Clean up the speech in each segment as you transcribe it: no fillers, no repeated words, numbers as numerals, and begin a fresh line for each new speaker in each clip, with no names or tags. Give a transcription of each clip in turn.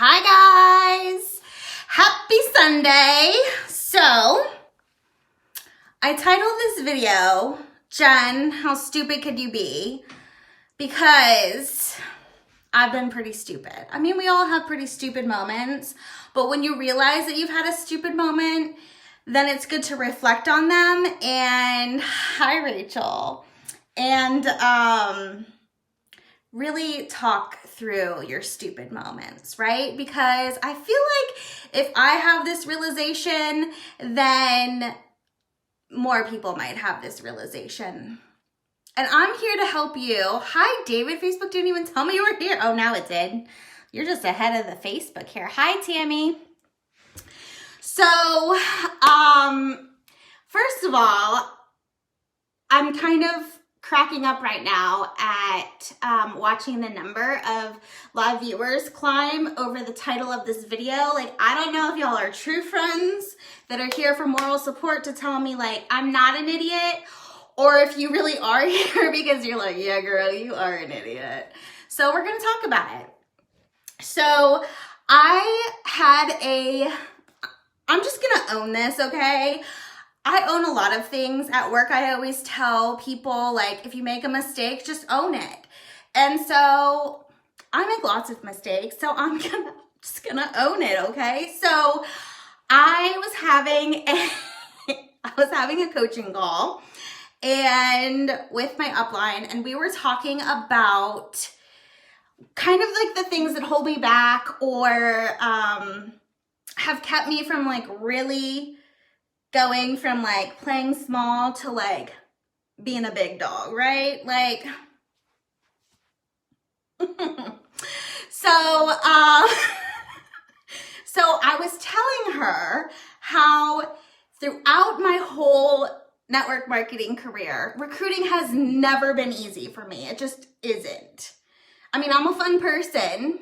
Hi guys, happy Sunday. So I titled this video, Jen, how stupid could you be? Because I've been pretty stupid. I mean, we all have pretty stupid moments, but when you realize that you've had a stupid moment, then it's good to reflect on them. And hi, Rachel. And really talk through your stupid moments, right? Because I feel like if I have this realization, then more people might have this realization. And I'm here to help you. Hi, David. Facebook didn't even tell me you were here. Oh, now it did. You're just ahead of the Facebook here. Hi, Tammy. So, first of all, I'm kind of cracking up right now at watching the number of live viewers climb over the title of this video. Like, I don't know if y'all are true friends that are here for moral support to tell me, like, I'm not an idiot, or if you really are here because you're like, yeah, girl, you are an idiot. So we're going to talk about it. So I'm just going to own this, okay? I own a lot of things at work. I always tell people, like, if you make a mistake, just own it. And so I make lots of mistakes, so I'm just gonna own it, okay? So I was having a coaching call and with my upline, and we were talking about kind of like the things that hold me back or have kept me from like really going from like playing small to like being a big dog, right? Like, so I was telling her how throughout my whole network marketing career, recruiting has never been easy for me. It just isn't. I mean, I'm a fun person.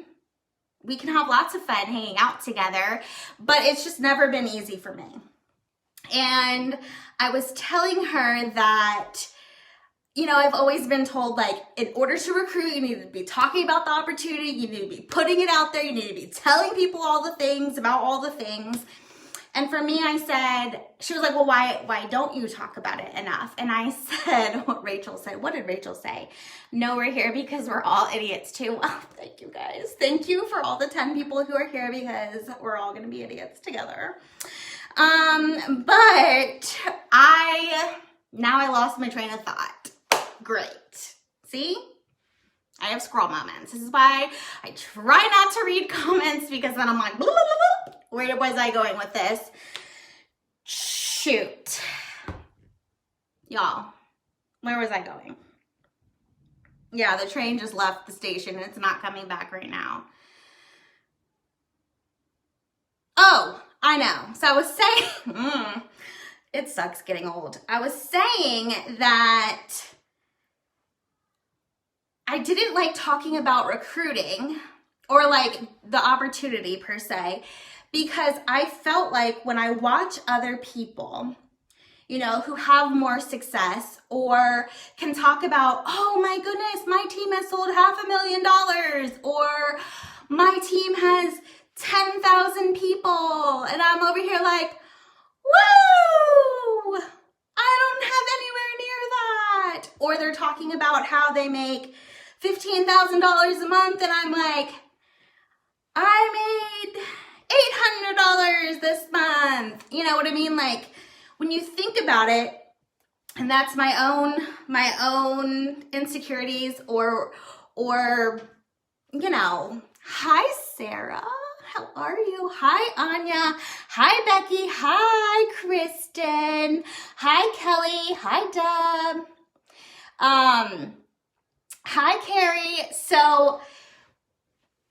We can have lots of fun hanging out together, but it's just never been easy for me. And I was telling her that, you know, I've always been told, like, in order to recruit, you need to be talking about the opportunity, you need to be putting it out there, you need to be telling people all the things about all the things. And for me, I said, she was like, well, why don't you talk about it enough? And I said what Rachel said. What did Rachel say? No, we're here because we're all idiots too. Well, thank you guys. Thank you for all the 10 people who are here because we're all going to be idiots together. But now I lost my train of thought. Great. See? I have scroll moments. This is why I try not to read comments because then I'm like, blah, blah, blah, blah. Where was I going with this? Shoot. Y'all, where was I going? Yeah, the train just left the station and it's not coming back right now. Oh, I know. So I was saying, it sucks getting old. I was saying that I didn't like talking about recruiting or like the opportunity per se, because I felt like when I watch other people, you know, who have more success or can talk about, oh my goodness, my team has sold $500,000 or my team has 10,000 people, and I'm over here like, woo, I don't have anywhere near that. Or they're talking about how they make $15,000 a month, and I'm like, I made $800 this month. You know what I mean? Like, when you think about it, and that's my own insecurities or you know, hi Sarah. How are you? Hi, Anya. Hi, Becky. Hi, Kristen. Hi, Kelly. Hi, Deb. Hi, Carrie. So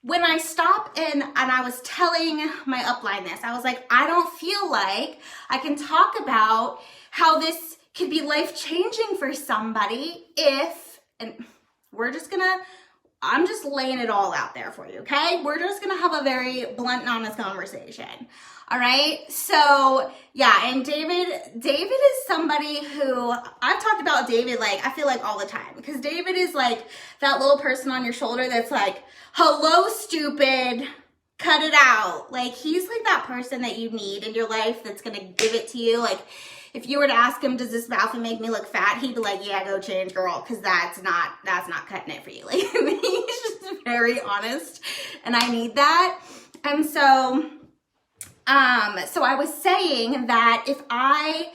when I stopped and I was telling my upline this, I was like, I don't feel like I can talk about how this could be life-changing for somebody if, and I'm just laying it all out there for you, okay? We're just gonna have a very blunt and honest conversation, all right? So, yeah, and David is somebody who, I've talked about David, like, I feel like all the time, because David is like that little person on your shoulder that's like, hello, stupid, cut it out. Like, he's like that person that you need in your life that's gonna give it to you. Like, if you were to ask him, does this outfit make me look fat? He'd be like, yeah, go change, girl, because that's not cutting it for you. Like, he's just very honest, and I need that. And so, so I was saying that if I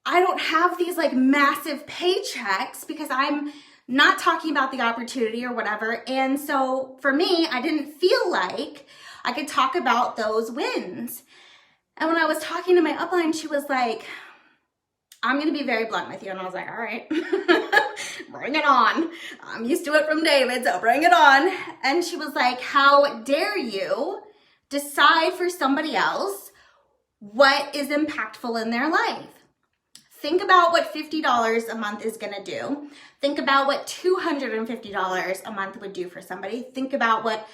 don't have these like massive paychecks because I'm not talking about the opportunity or whatever. And so for me, I didn't feel like I could talk about those wins. And when I was talking to my upline, she was like, I'm going to be very blunt with you. And I was like, all right, bring it on. I'm used to it from David, so bring it on. And she was like, how dare you decide for somebody else what is impactful in their life? Think about what $50 a month is going to do. Think about what $250 a month would do for somebody. Think about what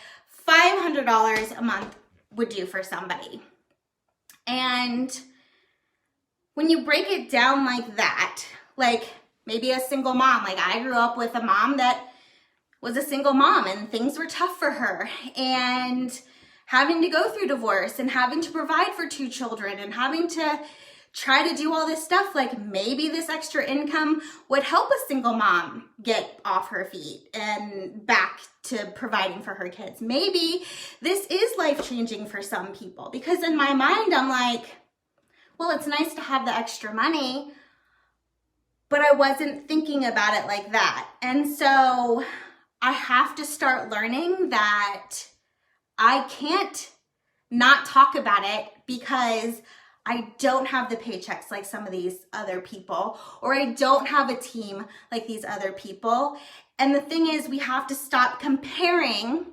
$500 a month would do for somebody. And when you break it down like that, like maybe a single mom, like I grew up with a mom that was a single mom and things were tough for her, and having to go through divorce and having to provide for 2 children and having to try to do all this stuff, like maybe this extra income would help a single mom get off her feet and back to providing for her kids. Maybe this is life-changing for some people, because in my mind, I'm like, well, it's nice to have the extra money, but I wasn't thinking about it like that. And so I have to start learning that I can't not talk about it because I don't have the paychecks like some of these other people, or I don't have a team like these other people. And the thing is, we have to stop comparing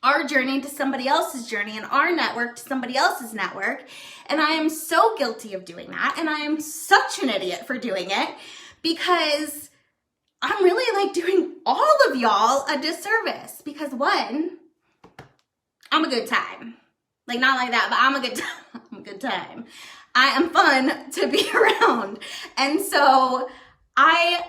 our journey to somebody else's journey and our network to somebody else's network. And I am so guilty of doing that. And I am such an idiot for doing it, because I'm really like doing all of y'all a disservice, because one, I'm a good time. Like, not like that, but I'm a good time. I'm a good time. I am fun to be around. And so I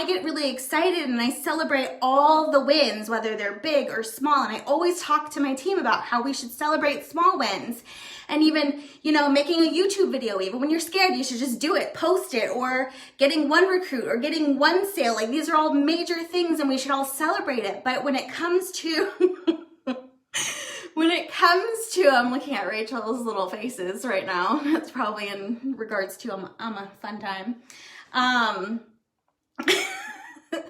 get really excited and I celebrate all the wins, whether they're big or small. And I always talk to my team about how we should celebrate small wins. And even, you know, making a YouTube video, even when you're scared, you should just do it, post it, or getting one recruit or getting one sale. Like, these are all major things and we should all celebrate it. But when it comes to I'm looking at Rachel's little faces right now. It's probably in regards to I'm a fun time.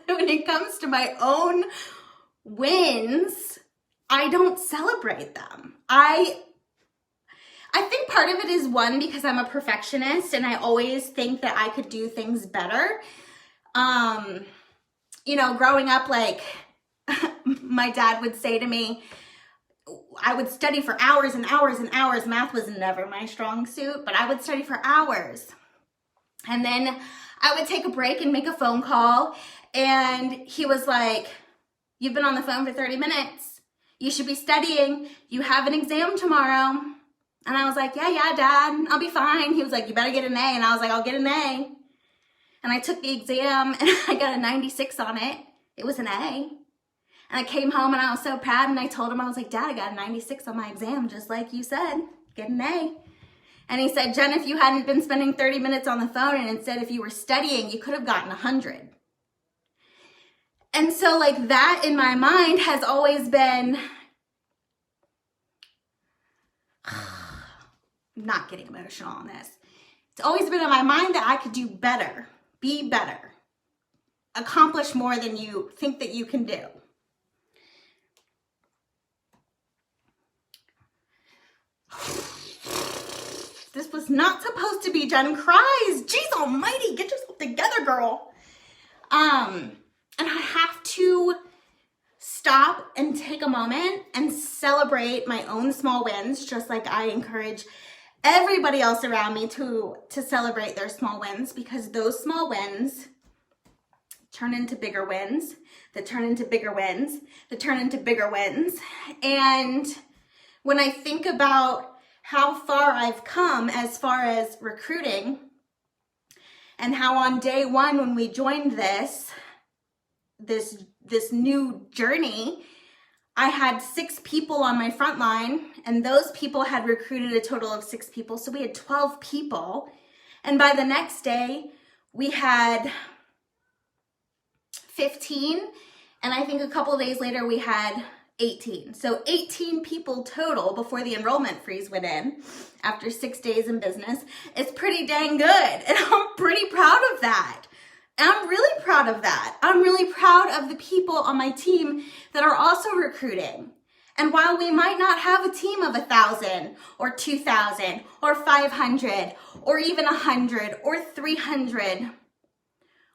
When it comes to my own wins, I don't celebrate them. I think part of it is, one, because I'm a perfectionist and I always think that I could do things better. You know, growing up, like my dad would say to me, I would study for hours and hours and hours. Math was never my strong suit, but I would study for hours. And then I would take a break and make a phone call. And he was like, you've been on the phone for 30 minutes. You should be studying. You have an exam tomorrow. And I was like, yeah, Dad, I'll be fine. He was like, you better get an A. And I was like, I'll get an A. And I took the exam and I got a 96 on it. It was an A. And I came home and I was so proud, and I told him, I was like, Dad, I got a 96 on my exam, just like you said, get an A. And he said, Jen, if you hadn't been spending 30 minutes on the phone and instead if you were studying, you could have gotten 100. And so like that in my mind has always been, I'm not getting emotional on this. It's always been in my mind that I could do better, be better, accomplish more than you think that you can do. This was not supposed to be Jen cries. Jeez almighty, get yourself together, girl. And I have to stop and take a moment and celebrate my own small wins, just like I encourage everybody else around me to celebrate their small wins, because those small wins turn into bigger wins, that turn into bigger wins, that turn into bigger wins. And when I think about how far I've come as far as recruiting, and how on day one when we joined this new journey, I had 6 people on my front line, and those people had recruited a total of 6 people. So we had 12 people. And by the next day, we had 15. And I think a couple of days later, we had 18. So 18 people total before the enrollment freeze went in after 6 days in business. It's pretty dang good. And I'm pretty proud of that. And I'm really proud of that. I'm really proud of the people on my team that are also recruiting. And while we might not have a team of 1,000 or 2,000 or 500 or even 100 or 300,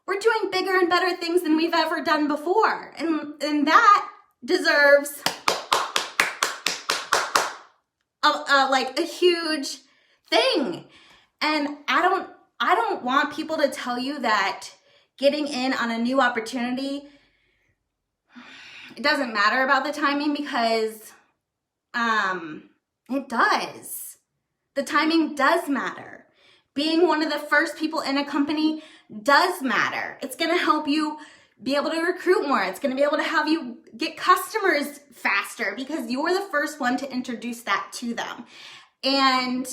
we're doing bigger and better things than we've ever done before. And that deserves a huge thing. And I don't want people to tell you that getting in on a new opportunity, it doesn't matter about the timing, because it does. The timing does matter. Being one of the first people in a company does matter. It's going to help you be able to recruit more. It's going to be able to have you get customers faster because you're the first one to introduce that to them. And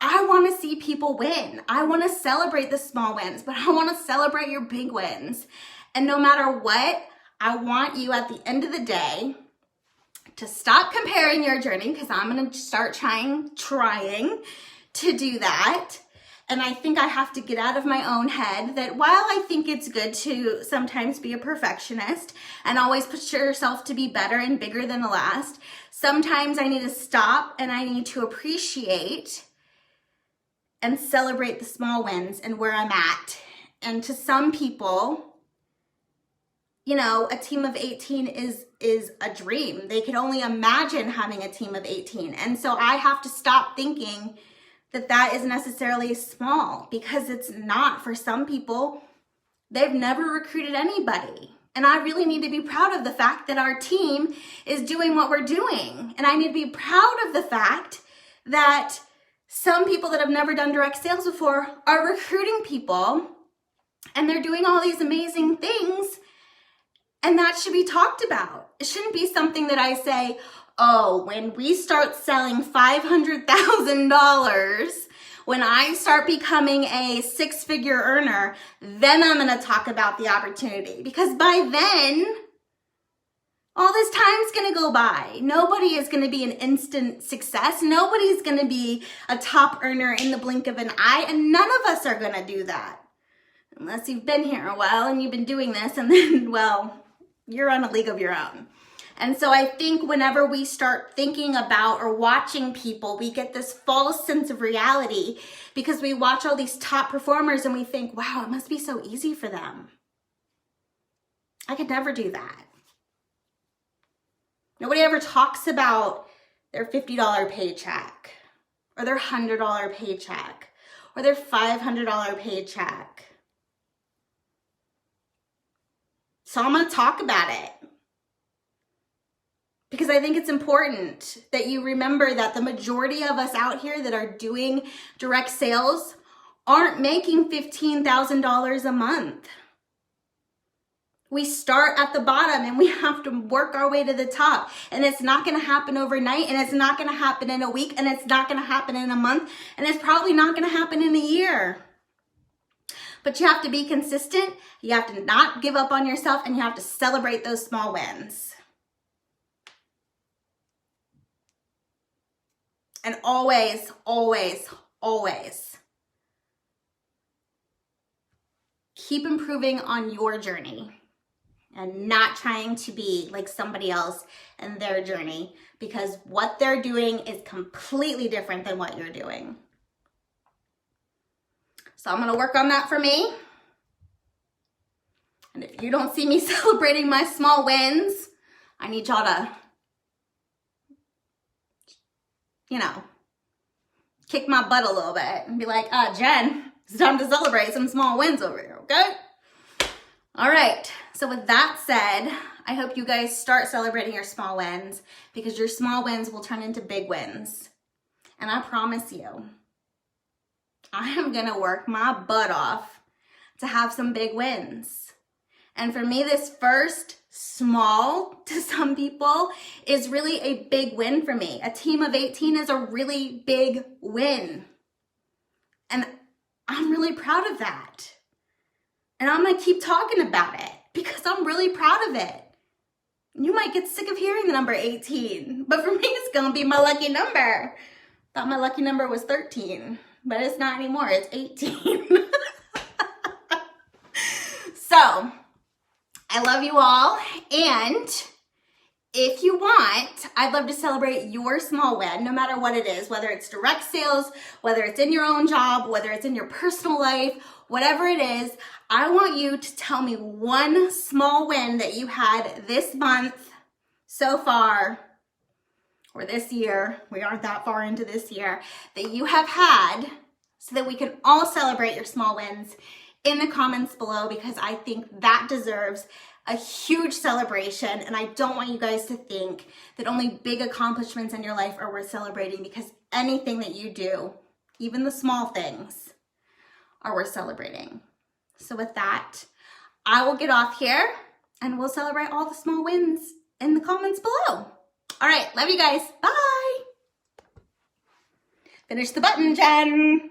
I want to see people win. I want to celebrate the small wins, but I want to celebrate your big wins. And no matter what, I want you at the end of the day to stop comparing your journey, because I'm going to start trying to do that. And I think I have to get out of my own head that while I think it's good to sometimes be a perfectionist and always push yourself to be better and bigger than the last, sometimes I need to stop and I need to appreciate and celebrate the small wins and where I'm at. And to some people, you know, a team of 18 is a dream. They can only imagine having a team of 18. And so I have to stop thinking that is necessarily small, because it's not. For some people, they've never recruited anybody. And I really need to be proud of the fact that our team is doing what we're doing. And I need to be proud of the fact that some people that have never done direct sales before are recruiting people, and they're doing all these amazing things. And that should be talked about. It shouldn't be something that I say, oh, when we start selling $500,000, when I start becoming a 6-figure earner, then I'm going to talk about the opportunity. Because by then, all this time's going to go by. Nobody is going to be an instant success. Nobody's going to be a top earner in the blink of an eye. And none of us are going to do that. Unless you've been here a while and you've been doing this, and then, well, you're on a league of your own. And so I think whenever we start thinking about or watching people, we get this false sense of reality because we watch all these top performers and we think, wow, it must be so easy for them. I could never do that. Nobody ever talks about their $50 paycheck or their $100 paycheck or their $500 paycheck. So I'm going to talk about it. Because I think it's important that you remember that the majority of us out here that are doing direct sales aren't making $15,000 a month. We start at the bottom and we have to work our way to the top. And it's not going to happen overnight, and it's not going to happen in a week, and it's not going to happen in a month, and it's probably not going to happen in a year. But you have to be consistent, you have to not give up on yourself, and you have to celebrate those small wins. And always, always, always keep improving on your journey and not trying to be like somebody else in their journey, because what they're doing is completely different than what you're doing. So I'm going to work on that for me. And if you don't see me celebrating my small wins, I need y'all to, kick my butt a little bit and be like, Jen, it's time to celebrate some small wins over here, okay? All right. So with that said, I hope you guys start celebrating your small wins, because your small wins will turn into big wins. And I promise you, I am going to work my butt off to have some big wins. And for me, this first small to some people is really a big win for me. A team of 18 is a really big win. And I'm really proud of that. And I'm gonna keep talking about it because I'm really proud of it. You might get sick of hearing the number 18, but for me, it's gonna be my lucky number. Thought my lucky number was 13, but it's not anymore, it's 18. So, I love you all, and if you want, I'd love to celebrate your small win, no matter what it is, whether it's direct sales, whether it's in your own job, whether it's in your personal life, whatever it is. I want you to tell me one small win that you had this month so far, or this year. We aren't that far into this year, that you have had, so that we can all celebrate your small wins in the comments below, because I think that deserves a huge celebration. And I don't want you guys to think that only big accomplishments in your life are worth celebrating, because anything that you do, even the small things, are worth celebrating. So with that, I will get off here and we'll celebrate all the small wins in the comments below. All right, love you guys. Bye. Finish the button, Jen.